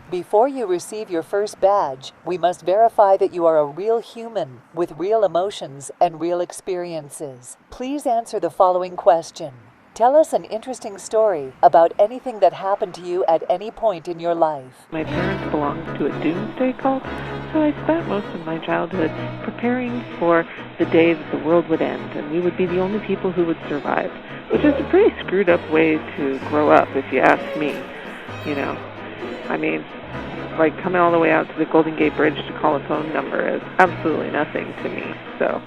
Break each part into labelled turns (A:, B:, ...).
A: Before you receive your first badge, we must verify that you are a real human with real emotions and real experiences. Please answer the following question. Tell us an interesting story about anything that happened to you at any point in your life.
B: My parents belonged to a doomsday cult, so I spent most of my childhood preparing for the day that the world would end, and we would be the only people who would survive, which is a pretty screwed up way to grow up, if you ask me. You know, I mean, like coming all the way out to the Golden Gate Bridge to call a phone number is absolutely nothing to me, so.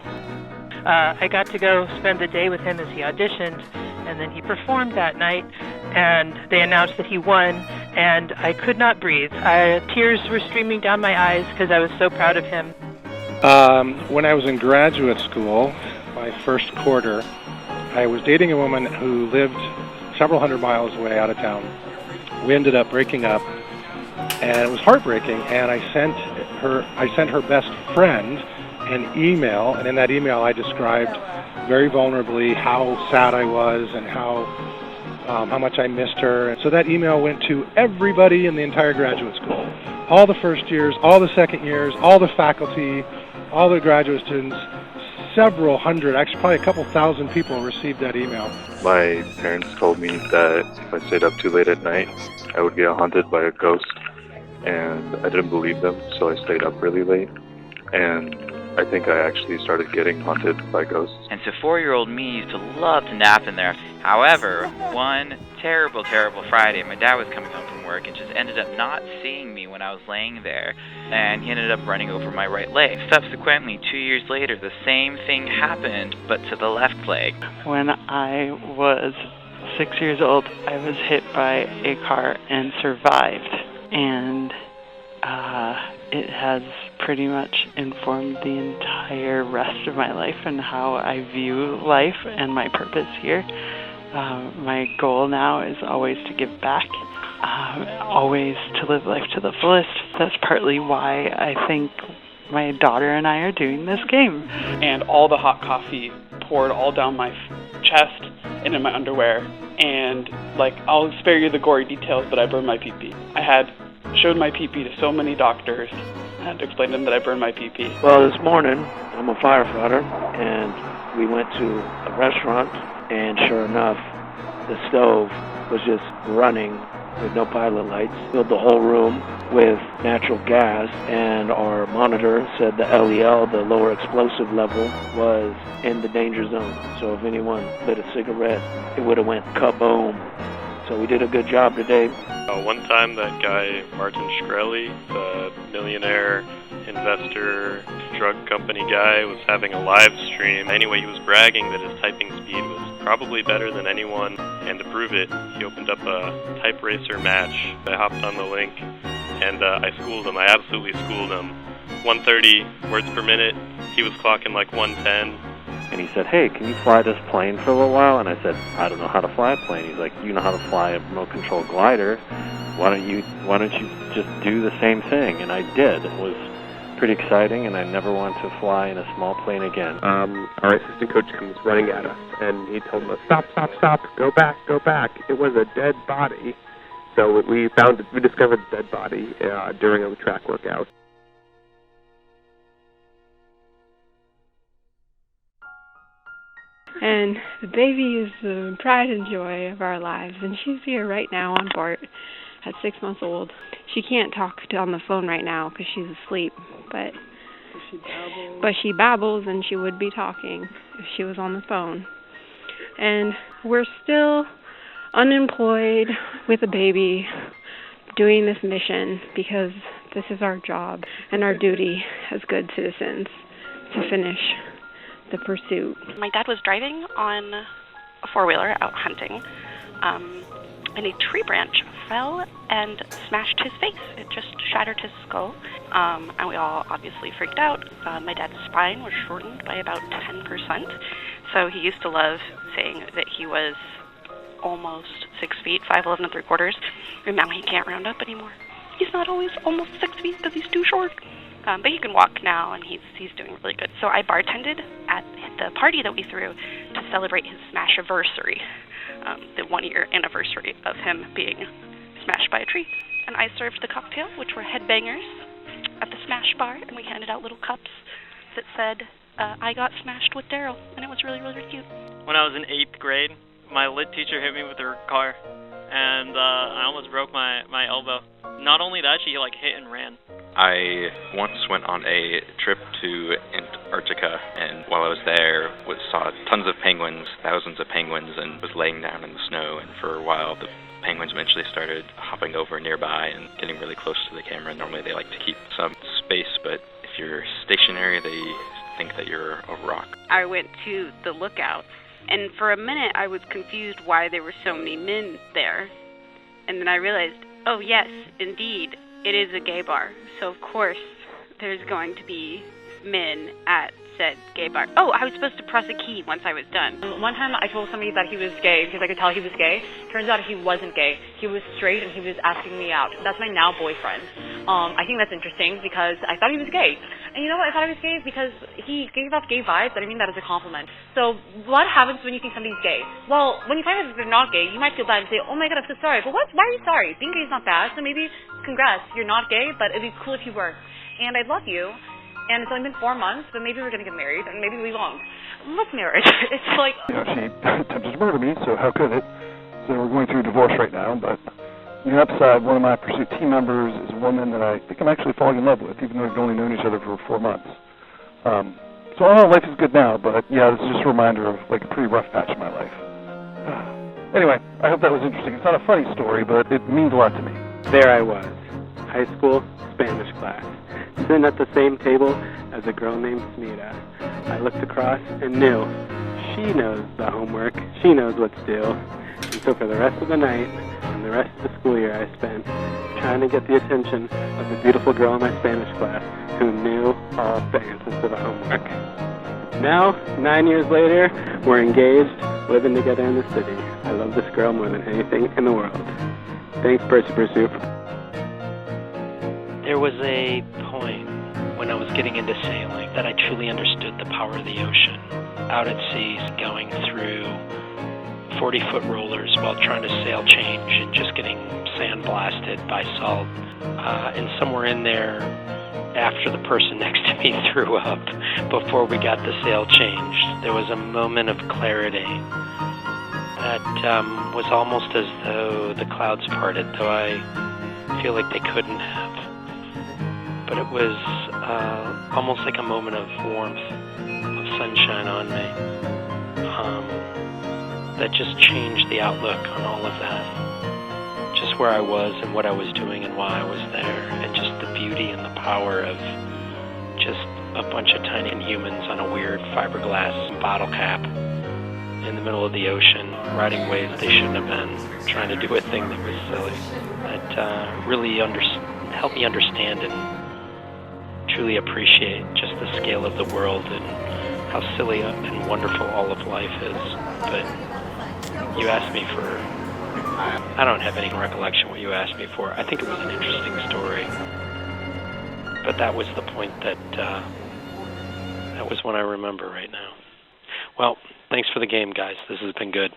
C: I got to go spend the day with him as he auditioned, and then he performed that night, and they announced that he won, and I could not breathe. Tears were streaming down my eyes because I was so proud of him.
D: When I was in graduate school, my first quarter, I was dating a woman who lived several hundred miles away out of town. We ended up breaking up, and it was heartbreaking, and I sent her best friend an email, and in that email I described very vulnerably how sad I was and how much I missed her. And so that email went to everybody in the entire graduate school. All the first years, all the second years, all the faculty, all the graduate students, several hundred, actually probably a couple thousand people received that email.
E: My parents told me that if I stayed up too late at night, I would get haunted by a ghost, and I didn't believe them, so I stayed up really late. And I think I actually started getting haunted by ghosts.
F: And so 4-year-old me used to love to nap in there. However, one terrible Friday, my dad was coming home from work and just ended up not seeing me when I was laying there, and he ended up running over my right leg. Subsequently, 2 years later, the same thing happened, but to the left leg.
B: When I was 6 years old, I was hit by a car and survived, and it has pretty much informed the entire rest of my life and how I view life and my purpose here. My goal now is always to give back, always to live life to the fullest. That's partly why I think my daughter and I are doing this game.
G: And all the hot coffee poured all down my chest and in my underwear. And, like, I'll spare you the gory details, but I burned my pee-pee. I had showed my pee-pee to so many doctors. I had to explain to them that I burned my pee-pee.
H: Well, this morning, I'm a firefighter, and we went to a restaurant, and sure enough, the stove was just running with no pilot lights. Filled the whole room with natural gas, and our monitor said the LEL, the lower explosive level, was in the danger zone. So if anyone lit a cigarette, it would have went kaboom. So we did a good job today.
E: One time that guy, Martin Shkreli, the millionaire, investor, drug company guy, was having a live stream. Anyway, he was bragging that his typing speed was probably better than anyone, and to prove it, he opened up a type racer match. I hopped on the link, and I schooled him. I absolutely schooled him. 130 words per minute. He was clocking like 110.
H: And he said, hey, can you fly this plane for a little while? And I said, I don't know how to fly a plane. He's like, you know how to fly a remote control glider. Why don't you just do the same thing? And I did. It was pretty exciting, and I never want to fly in a small plane again.
I: Our assistant coach comes running at us, and he told us, stop, go back. It was a dead body. So we discovered the dead body during a track workout.
J: And the baby is the pride and joy of our lives, and she's here right now on board at 6 months old. She can't talk on the phone right now because she's asleep, but she babbles, and she would be talking if she was on the phone. And we're still unemployed with a baby doing this mission because this is our job and our duty as good citizens to finish the pursuit.
K: My dad was driving on a four-wheeler out hunting, and a tree branch fell and smashed his face. It just shattered his skull, and we all obviously freaked out. My dad's spine was shortened by about 10%, so he used to love saying that he was almost 6 feet, 5'11 3/4, and now he can't round up anymore. He's not always almost 6 feet because he's too short. But he can walk now, and he's doing really good. So I bartended at the party that we threw to celebrate his smash-anniversary, the 1-year anniversary of him being smashed by a tree. and I served the cocktail, which were headbangers, at the Smash Bar, and we handed out little cups that said, I got smashed with Daryl, and it was really, really cute.
L: When I was in 8th grade, my lit teacher hit me with her car, and I almost broke my elbow. Not only that, she hit and ran.
M: I once went on a trip to Antarctica, and while I was there, saw tons of penguins, thousands of penguins, and was laying down in the snow. And for a while, the penguins eventually started hopping over nearby and getting really close to the camera. Normally, they like to keep some space, but if you're stationary, they think that you're a rock.
N: I went to the lookout, and for a minute, I was confused why there were so many men there. And then I realized, oh yes, indeed, it is a gay bar. So of course, there's going to be men at said gay bar. Oh, I was supposed to press a key once I was done.
O: One time I told somebody that he was gay because I could tell he was gay. Turns out he wasn't gay. He was straight and he was asking me out. That's my now boyfriend. I think that's interesting because I thought he was gay. And you know what? I thought he was gay because he gave off gay vibes, and I mean that as a compliment. So what happens when you think somebody's gay? Well, when you find out that they're not gay, you might feel bad and say, oh my god, I'm so sorry. But what? Why are you sorry? Being gay is not bad, so maybe congrats. You're not gay, but it'd be cool if you were. And I love you. And it's only been 4 months, but maybe we're going to get married, and maybe we won't. What's marriage? It's like...
P: she attempted to murder me, so how could it? So we're going through a divorce right now, but on the upside, one of my pursuit team members is a woman that I think I'm actually falling in love with, even though we've only known each other for 4 months. So all life is good now, but yeah, this is just a reminder of a pretty rough patch in my life. Anyway, I hope that was interesting. It's not a funny story, but it means a lot to me.
H: There I was, high school Spanish class, sitting at the same table as a girl named Smita. I looked across and knew she knows the homework, she knows what's due. And so for the rest of the night and the rest of the school year, I spent trying to get the attention of the beautiful girl in my Spanish class who knew all the answers to the homework. Now, 9 years later, we're engaged, living together in the city. I love this girl more than anything in the world. Thanks, Percy Pursuit.
Q: There was a point when I was getting into sailing that I truly understood the power of the ocean. Out at sea, going through 40-foot rollers while trying to sail change and just getting sandblasted by salt. And somewhere in there, after the person next to me threw up, before we got the sail changed, there was a moment of clarity that was almost as though the clouds parted, though I feel like they couldn't have. But it was almost like a moment of warmth, of sunshine on me, that just changed the outlook on all of that. Just where I was and what I was doing and why I was there, and just the beauty and the power of just a bunch of tiny humans on a weird fiberglass bottle cap in the middle of the ocean, riding waves they shouldn't have been, trying to do a thing that was silly. That really helped me understand and truly appreciate just the scale of the world and how silly and wonderful all of life is. But you asked me for... I don't have any recollection what you asked me for. I think it was an interesting story. But that was the point that was one I remember right now. Well, thanks for the game, guys. This has been good.